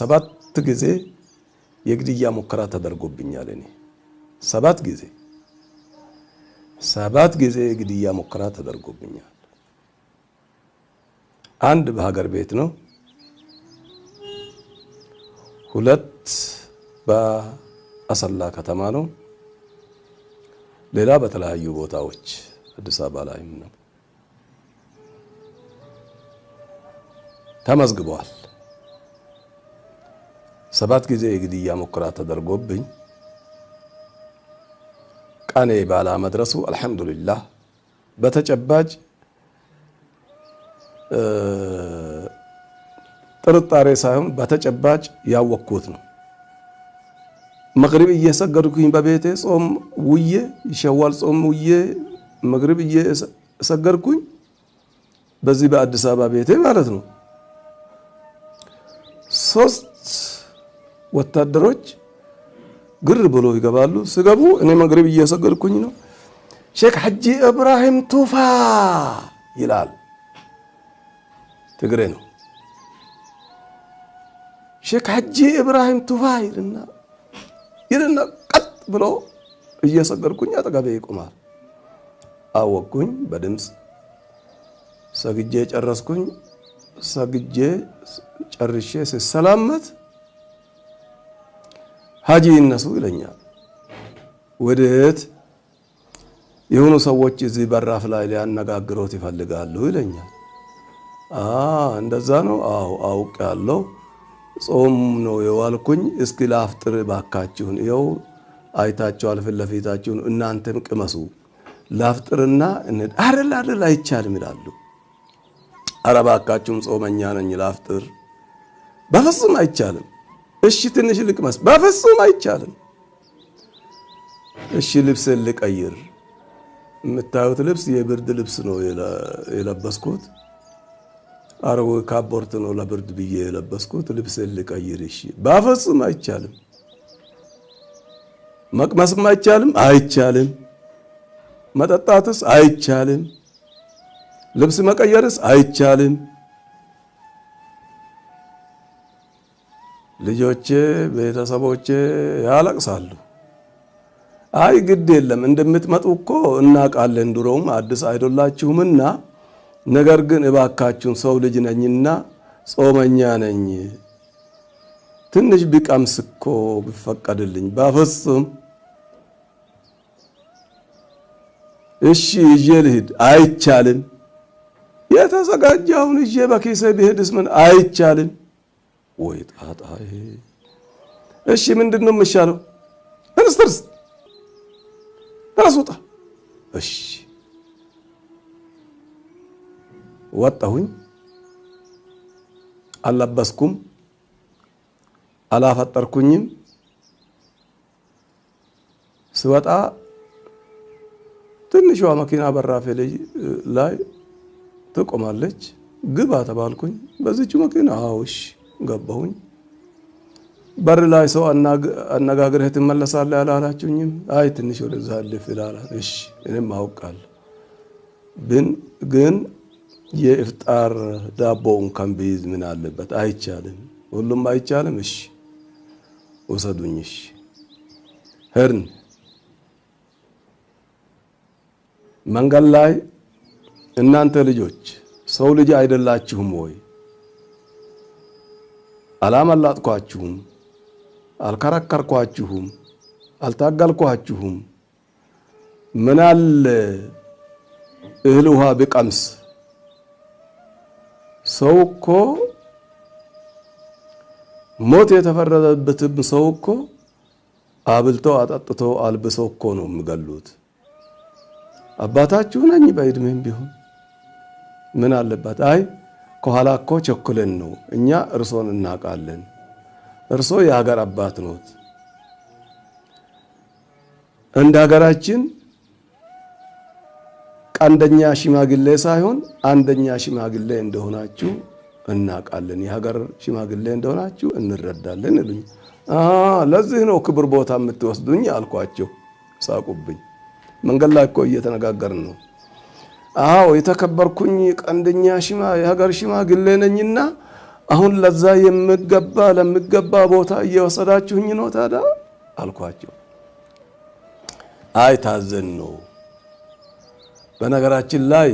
7 ጊዜ የግድያ ሙከራ ተደርጎብኛል። እኔ 7 ጊዜ የግድያ ሙከራ ተደርጎብኛል። አንድ በሀገር ቤት ነው፣ 2 በአሰላ ከተማ ነው፣ ሌላ በተለያዩ ቦታዎች አዲስ አበባ ላይም ነው ተመዝግበዋል። 7 ጊዜ የግድያ ሙከራ ተደርጎብኝ ቀኔ ባላ መድረሱ አልሐምዱሊላህ በተጨባጭ ጥርጣሬ ሳይሆን በተጨባጭ ያወቅኩት ነው። መግሪብ እየሰገድኩኝ በቤቴ ጾም ውዬ ሸዋል ጾም ውዬ መግሪብ እየሰገድኩኝ በዚህ በአዲስ አበባ ቤቴ ማለት ነው 3 ወታደሮች ግር ብሎ ይገባሉ። ሲገቡ እኔ መግሪብ እየሰገድኩኝ ነው። ሼክ ሐጂ ኢብራሂም ቱፋ ይላል። ትግሬ ነው። ሼክ ሐጂ ኢብራሂም ቱፋ ይልና ቀጥ ብሎ እየሰገድኩኝ አጠገቤ ይቆማል። አወቅኩኝ በድምፅ ሰግጄ ጨረስኩኝ። ሰግጄ ጨርሼ ሲሰላመት ሐጂ ይነሱ ይለኛል። ወዴት? የሆኑ ሰዎች እዚህ በራፍ ላይ ሊያነጋግሮት ይፈልጋሉ ይለኛል። እንደዛ ነው? አዎ አውቃለሁ። ጾም ነው የዋልኩኝ። እስኪ ላፍጥር ባካችሁን፣ ይኸው አይታችኋል ፊት ለፊታችሁን፣ እናንተም ቅመሱ ላፍጥርና አይደል አይቻልም ይላሉ። ኧረ ባካችሁም ጾመኛ ነኝ ላፍጥር። በፍጹም አይቻልም። እሺ ትንሽ ልቅመስ። በፍጹም አይቻልም። እሺ ልብስ ልቀይር። የምታዩት ልብስ የብርድ ልብስ ነው የለበስኩት። አረው ካቦርት ነው ለብርድ ብዬ የለበስኩት። ልብስ ልቀይር። እሺ በፍጹም አይቻልም። መቅመስም አይቻልም። መጠጣትስ አይቻልም። ልብስ መቀየርስ አይቻልም። ልጆቼ ቤተሰቦቼ ያለቅሳሉ። አይ ግድ የለም እንደምትመጡ እኮ እናውቃለን፣ ድሮም አዲስ አይደላችሁምና፣ ነገር ግን እባካችሁን ሰው ልጅ ነኝና ጾመኛ ነኝ፣ ትንሽ ቢቀምስ እኮ ቢፈቀድልኝ። በፍጹም እሺ ይዤ ልሂድ። አይቻልም። የተዘጋጀውን ይዤ በኪሴ ብሄድስ ምን? አይቻልም። ወይ ጣጣ! እሺ ምንድነው የምሻለው? ተነስ ውጣ። እሺ ወጣሁኝ። አልለበስኩም፣ አላፈጠርኩኝም። ስወጣ ትንሿ መኪና በራፌ ላይ ትቆማለች። ግባ ተባልኩኝ። በዚህች መኪና አውሽ ገባሁኝ። በር ላይ ሰው አነጋግረህ ትመለሳለህ አላላችሁኝም? አይ ትንሽ ወደዛ ልፍ ይላል። እሺ እኔም አውቃለሁ፣ ግን የኢፍጣር ዳቦውን ከም ቢይዝ ምን አለበት? አይቻልም። ሁሉም አይቻልም። እሺ ወሰዱኝ። እሺ ሄድን። መንገድ ላይ እናንተ ልጆች ሰው ልጅ አይደላችሁም ወይ? አላመላጥኳችሁም፣ አልከረከርኳችሁም፣ አልታገልኳችሁም። ምን አለ እህል ውሃ ቢቀምስ? ሰው እኮ ሞት የተፈረደበትም ሰው እኮ አብልተው አጠጥተው አልብሰው እኮ ነው የሚገሉት። አባታችሁ ነኝ በእድሜም ቢሆን ምን አለበት? አይ ከኋላ እኮ ቸኩለን ነው፣ እኛ እርሶን እናውቃለን፣ እርሶ የሀገር አባት ኖት፣ እንደ ሀገራችን ቀንደኛ ሽማግሌ ሳይሆን አንደኛ ሽማግሌ እንደሆናችሁ እናውቃለን፣ የሀገር ሽማግሌ እንደሆናችሁ እንረዳለን ይሉኝ። ለዚህ ነው ክብር ቦታ የምትወስዱኝ አልኳቸው። ሳቁብኝ። መንገድ ላይ እኮ እየተነጋገርን ነው። አዎ የተከበርኩኝ ቀንደኛ የሀገር ሽማግሌ ነኝና አሁን ለዛ ለሚገባ ቦታ እየወሰዳችሁኝ ነው ታዲያ አልኳቸው። አይ ታዘን ነው። በነገራችን ላይ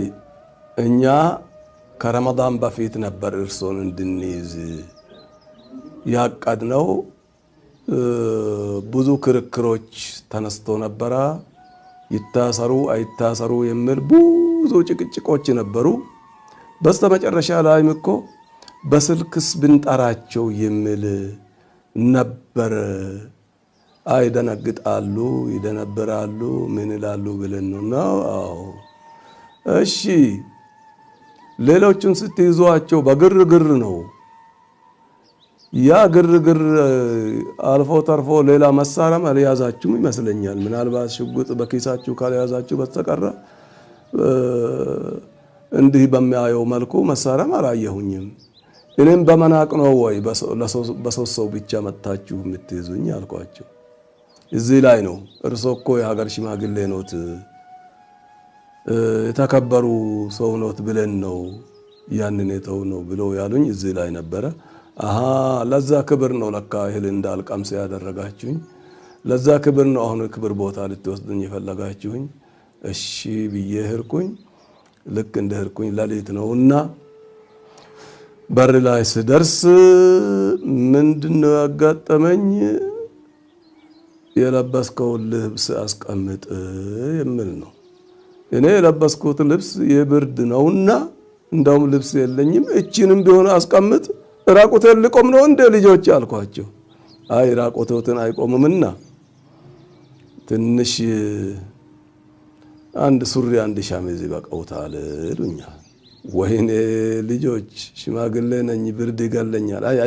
እኛ ከረመዳን በፊት ነበር እርሶን እንድንይዝ ያቀድነው። ብዙ ክርክሮች ተነስቶ ነበረ። ይታሰሩ አይታሰሩ የሚል ብዙ ጭቅጭቆች ነበሩ። በስተመጨረሻ ላይም እኮ በስልክስ ብንጠራቸው የሚል ነበር። አይደነግጣሉ፣ ይደነበራሉ፣ ምን ይላሉ ብለን ነው። አዎ እሺ፣ ሌሎቹን ስትይዟቸው በግርግር ነው። ያ ግርግር አልፎ ተርፎ ሌላ መሳሪያም አልያዛችሁም ይመስለኛል። ምናልባት ሽጉጥ በኪሳችሁ ካልያዛችሁ በስተቀር እንዲህ በሚያየው መልኩ መሳሪያም አላየሁኝም። እኔም በመናቅ ነው ወይ በሶስት ሰው ብቻ መታችሁ የምትይዙኝ አልኳቸው። እዚህ ላይ ነው እርሶ እኮ የሀገር ሽማግሌ ኖት፣ የተከበሩ ሰው ኖት ብለን ነው ያንን የተው ነው ብለው ያሉኝ እዚህ ላይ ነበረ። አሃ ለዛ ክብር ነው ለካ እህል እንዳልቀምስ ያደረጋችሁኝ፣ ለዛ ክብር ነው አሁን ክብር ቦታ ልትወስዱኝ የፈለጋችሁኝ። እሺ ብዬ ሄድኩኝ። ልክ እንደ ሄድኩኝ ሌሊት ነውና በር ላይ ስደርስ ምንድነው ያጋጠመኝ? የለበስከውን ልብስ አስቀምጥ የሚል ነው። እኔ የለበስኩት ልብስ የብርድ ነውና እንደውም ልብስ የለኝም፣ እቺንም ቢሆን አስቀምጥ፣ ራቁቴን ልቆም ነው እንደ ልጆች አልኳቸው። አይ ራቁቴን አይቆምምና ትንሽ አንድ ሱሪ አንድ ሸሚዝ ይበቃውታል ይሉኛል። ወይኔ ልጆች ሽማግሌ ነኝ፣ ብርድ ይገለኛል። አይ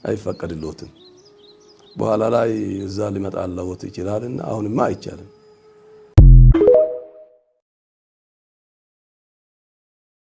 አይፈቀድልዎትም፣ በኋላ ላይ እዛ ሊመጣልዎት ይችላልና አሁንማ አይቻልም